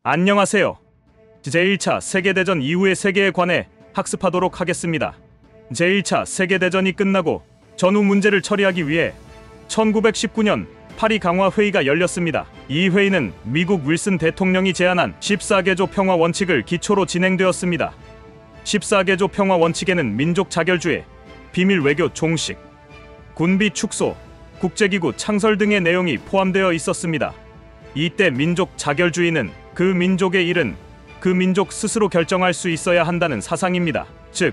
안녕하세요. 제1차 세계대전 이후의 세계에 관해 학습하도록 하겠습니다. 제1차 세계대전이 끝나고 전후 문제를 처리하기 위해 1919년 파리 강화회의가 열렸습니다. 이 회의는 미국 윌슨 대통령이 제안한 14개조 평화 원칙을 기초로 진행되었습니다. 14개조 평화 원칙에는 민족 자결주의, 비밀 외교 종식, 군비 축소, 국제기구 창설 등의 내용이 포함되어 있었습니다. 이때 민족 자결주의는 그 민족의 일은 그 민족 스스로 결정할 수 있어야 한다는 사상입니다. 즉,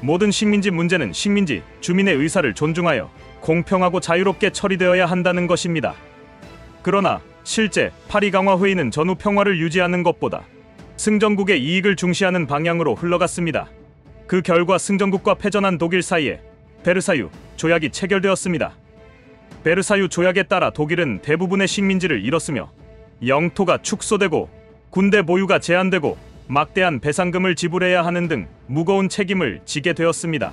모든 식민지 문제는 식민지 주민의 의사를 존중하여 공평하고 자유롭게 처리되어야 한다는 것입니다. 그러나 실제 파리 강화회의는 전후 평화를 유지하는 것보다 승전국의 이익을 중시하는 방향으로 흘러갔습니다. 그 결과 승전국과 패전한 독일 사이에 베르사유 조약이 체결되었습니다. 베르사유 조약에 따라 독일은 대부분의 식민지를 잃었으며 영토가 축소되고 군대 보유가 제한되고 막대한 배상금을 지불해야 하는 등 무거운 책임을 지게 되었습니다.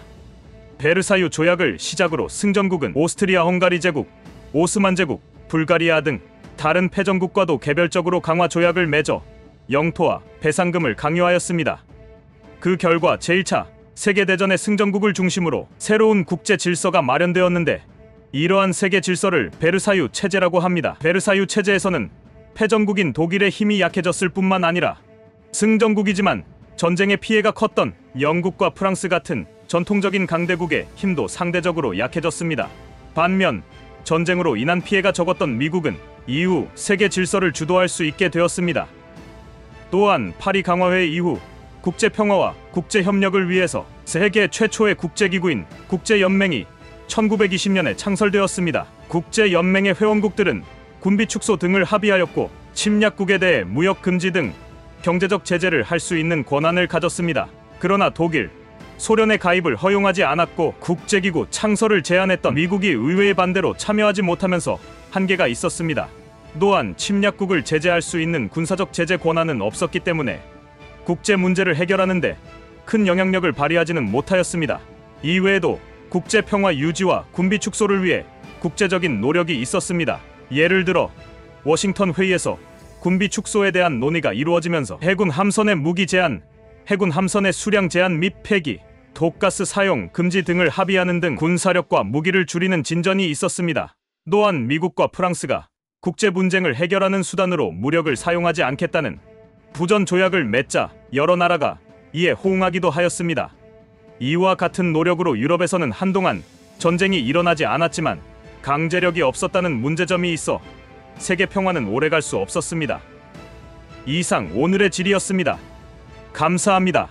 베르사유 조약을 시작으로 승전국은 오스트리아 헝가리 제국, 오스만 제국, 불가리아 등 다른 패전국과도 개별적으로 강화 조약을 맺어 영토와 배상금을 강요하였습니다. 그 결과 제1차 세계대전의 승전국을 중심으로 새로운 국제 질서가 마련되었는데, 이러한 세계 질서를 베르사유 체제라고 합니다. 베르사유 체제에서는 패전국인 독일의 힘이 약해졌을 뿐만 아니라 승전국이지만 전쟁의 피해가 컸던 영국과 프랑스 같은 전통적인 강대국의 힘도 상대적으로 약해졌습니다. 반면 전쟁으로 인한 피해가 적었던 미국은 이후 세계 질서를 주도할 수 있게 되었습니다. 또한 파리 강화회의 이후 국제 평화와 국제 협력을 위해서 세계 최초의 국제기구인 국제연맹이 1920년에 창설되었습니다. 국제연맹의 회원국들은 군비 축소 등을 합의하였고 침략국에 대해 무역 금지 등 경제적 제재를 할 수 있는 권한을 가졌습니다. 그러나 독일, 소련의 가입을 허용하지 않았고 국제기구 창설을 제안했던 미국이 의회의 반대로 참여하지 못하면서 한계가 있었습니다. 또한 침략국을 제재할 수 있는 군사적 제재 권한은 없었기 때문에 국제 문제를 해결하는 데 큰 영향력을 발휘하지는 못하였습니다. 이외에도 국제 평화 유지와 군비 축소를 위해 국제적인 노력이 있었습니다. 예를 들어 워싱턴 회의에서 군비 축소에 대한 논의가 이루어지면서 해군 함선의 무기 제한, 해군 함선의 수량 제한 및 폐기, 독가스 사용 금지 등을 합의하는 등 군사력과 무기를 줄이는 진전이 있었습니다. 또한 미국과 프랑스가 국제 분쟁을 해결하는 수단으로 무력을 사용하지 않겠다는 부전 조약을 맺자 여러 나라가 이에 호응하기도 하였습니다. 이와 같은 노력으로 유럽에서는 한동안 전쟁이 일어나지 않았지만 강제력이 없었다는 문제점이 있어 세계 평화는 오래갈 수 없었습니다. 이상 오늘의 질이었습니다. 감사합니다.